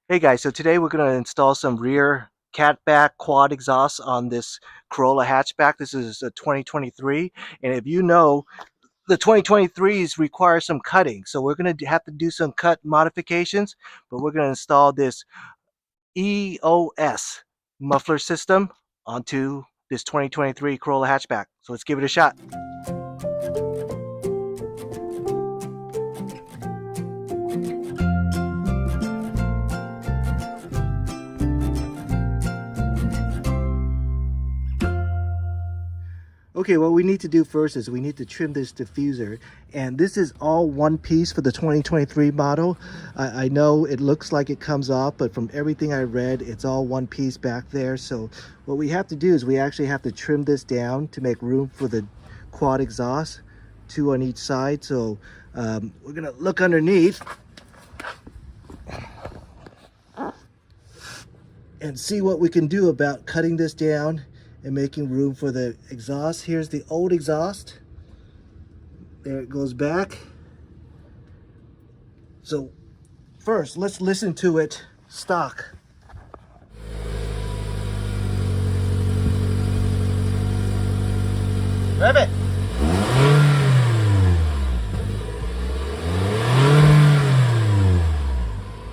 Hey guys, so today we're going to install some rear catback quad exhaust on this Corolla hatchback. This is a 2023, and if you know, the 2023s require some cutting, so we're going to have to do some cut modifications, but we're going to install this EOS muffler system onto this 2023 Corolla hatchback. So let's give it a shot. Okay, what we need to do first is we need to trim this diffuser, and this is all one piece for the 2023 model. I know it looks like it comes off, but from everything I read, it's all one piece back there. So what we have to do is we actually have to trim this down to make room for the quad exhaust, two on each side. So we're gonna look underneath and see what we can do about cutting this down and making room for the exhaust. Here's the old exhaust. There it goes back. So first, let's listen to it stock. Rev it.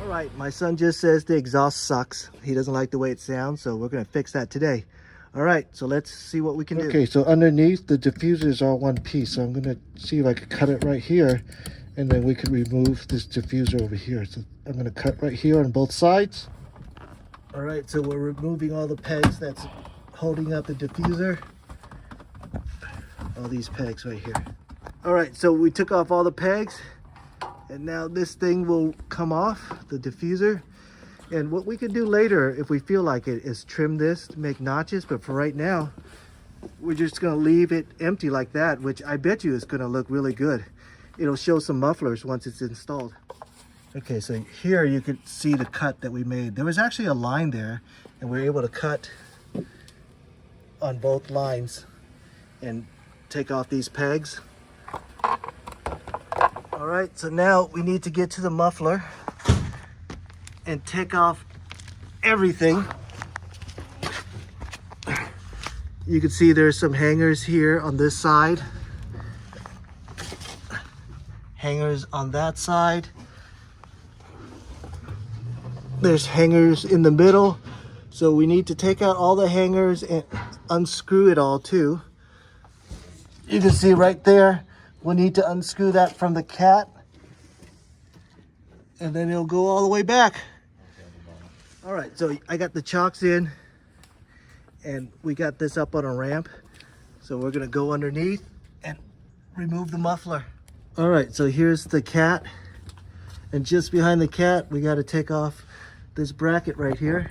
All right, my son just says the exhaust sucks. He doesn't like the way it sounds, so we're gonna fix that today. All right, so let's see what we can do. Okay, so underneath the diffuser is all one piece. So I'm gonna see if I can cut it right here, and then we can remove this diffuser over here. So I'm gonna cut right here on both sides. All right, so we're removing all the pegs that's holding up the diffuser. All these pegs right here. All right, so we took off all the pegs, and now this thing will come off, the diffuser. And what we could do later, if we feel like it, is trim this to make notches. But for right now, we're just gonna leave it empty like that, which I bet you is gonna look really good. It'll show some mufflers once it's installed. Okay, so here you could see the cut that we made. There was actually a line there, and we were able to cut on both lines and take off these pegs. All right, so now we need to get to the muffler and take off everything. You can see there's some hangers here on this side, hangers on that side. There's hangers in the middle, so we need to take out all the hangers and unscrew it all too. You can see right there, we'll need to unscrew that from the cat, and then it'll go all the way back. All right, so I got the chocks in, and we got this up on a ramp. So we're gonna go underneath and remove the muffler. All right, so here's the cat. And just behind the cat, we gotta take off this bracket right here.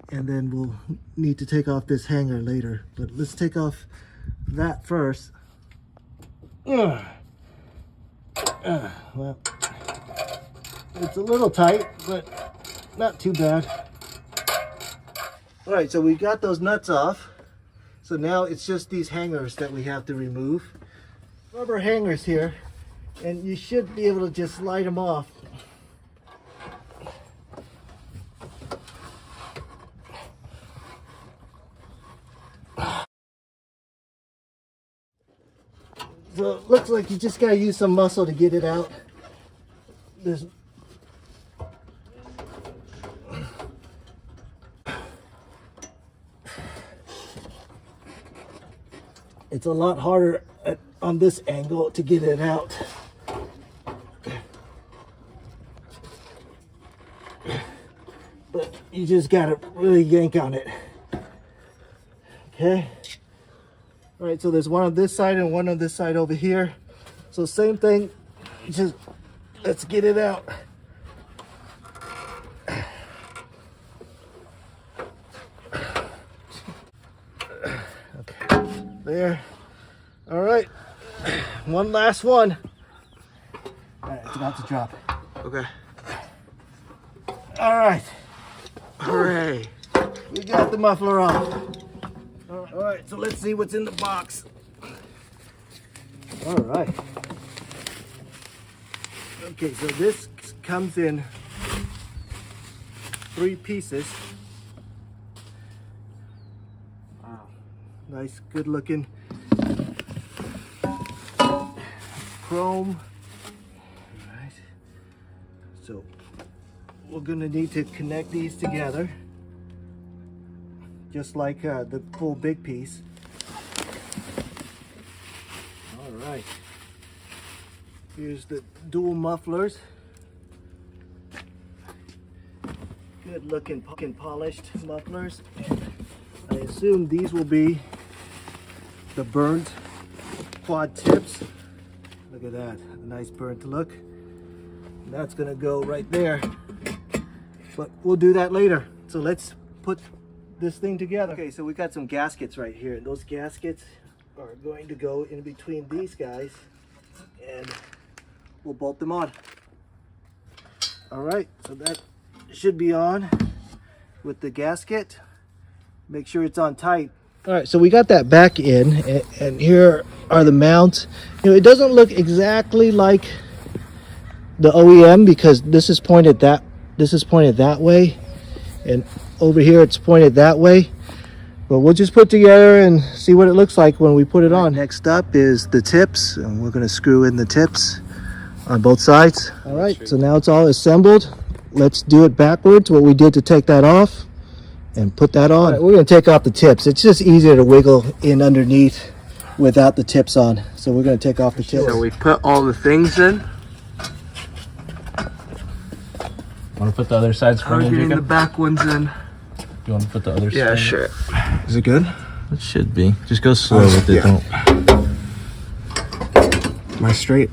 And then we'll need to take off this hanger later. But let's take off that first. Well, it's a little tight, but not too bad. All right, so we got those nuts off. So now it's just these hangers that we have to remove. Rubber hangers here, and you should be able to just slide them off. So it looks like you just gotta use some muscle to get it out. There's It's a lot harder on this angle to get it out. But you just gotta really yank on it. Okay. All right, so there's one on this side and one on this side over here. So same thing, just let's get it out. There. All right, one last one. All right, it's about to drop. Okay. All right. Hooray. We got the muffler off. All right, so let's see what's in the box. All right. Okay, so this comes in 3 pieces. Wow, nice, good looking chrome. All right, so we're gonna need to connect these together, just like the full big piece. All right, here's the dual mufflers. Good looking polished mufflers. I assume these will be the burnt quad tips. Look at that, a nice burnt look. And that's gonna go right there, but we'll do that later. So let's put this thing together. Okay, so we got some gaskets right here, and those gaskets are going to go in between these guys, and we'll bolt them on. All right, so that should be on with the gasket. Make sure it's on tight. All right, so we got that back in, and here are the mounts. You know, it doesn't look exactly like the OEM because this is pointed that way, and over here it's pointed that way. But we'll just put together and see what it looks like when we put it on. Next up is the tips, and we're going to screw in the tips on both sides. All right, so now it's all assembled. Let's do it backwards, what we did to take that off, and put that on. Right, we're going to take off the tips. It's just easier to wiggle in underneath without the tips on. So we're going to take off the tips. So we put all the things in. Want to put the other sides front in, Getting the Jacob? back ones in. You want to put the other Yeah, side? sure. Is it good? It should be. Just go slow with it. yeah. Don't. Am I straight?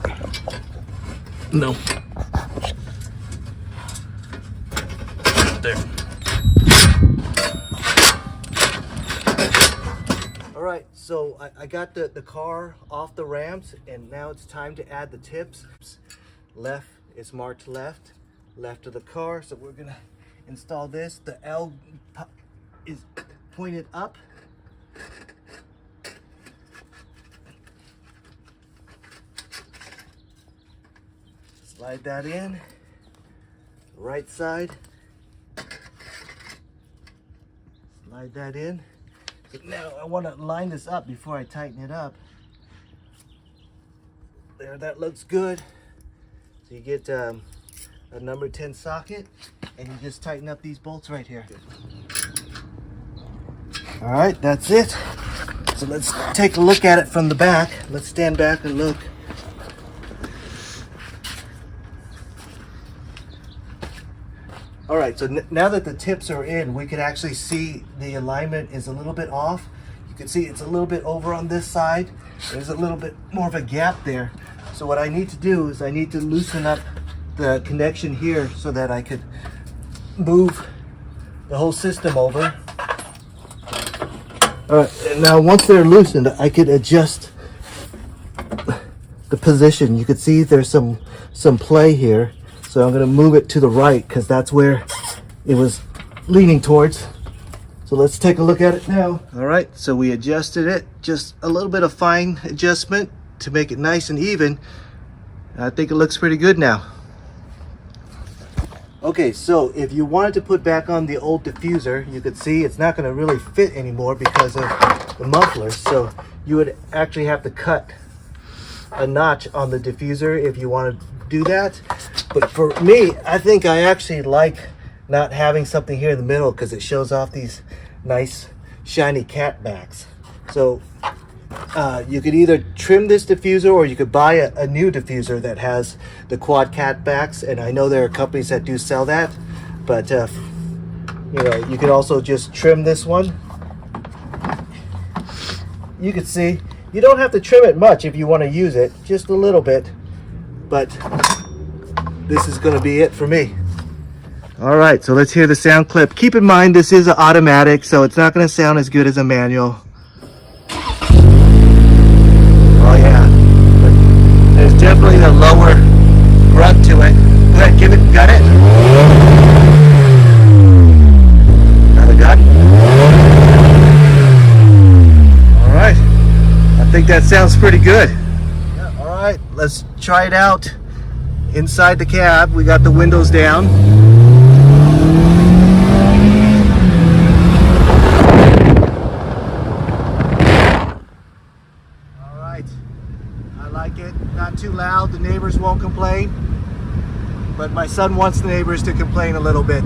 No. There. All right, so I got the car off the ramps, and now it's time to add the tips. Left is marked left of the car, so we're gonna install this. The L is pointed up. Slide that in. Right side. Slide that in. Now I want to line this up before I tighten it up. There, that looks good. So you get a number 10 socket, and you just tighten up these bolts right here. All right, that's it. So let's take a look at it from the back. Let's stand back and look. All right, so now that the tips are in, we can actually see the alignment is a little bit off. You can see it's a little bit over on this side. There's a little bit more of a gap there. So what I need to do is I need to loosen up the connection here so that I could move the whole system over. All right, and now once they're loosened, I could adjust the position. You can see there's some play here. So I'm gonna move it to the right because that's where it was leaning towards. So let's take a look at it now. All right, so we adjusted it. Just a little bit of fine adjustment to make it nice and even. I think it looks pretty good now. Okay, so if you wanted to put back on the old diffuser, you could see it's not gonna really fit anymore because of the mufflers. So you would actually have to cut a notch on the diffuser if you want to do that. But for me, I think I actually like not having something here in the middle because it shows off these nice shiny cat backs. So you could either trim this diffuser or you could buy a new diffuser that has the quad cat backs, and I know there are companies that do sell that, but you know, you could also just trim this one. You can see you don't have to trim it much if you want to use it, just a little bit, but this is going to be it for me. All right, so let's hear the sound clip. Keep in mind this is an automatic, so it's not going to sound as good as a manual. Oh yeah, but there's definitely a lower grunt to it. Go ahead, give it, got it. Another gun. All right, I think that sounds pretty good. Yeah, all right, let's try it out. Inside the cab, we got the windows down. neighbors won't complain, but my son wants the neighbors to complain a little bit.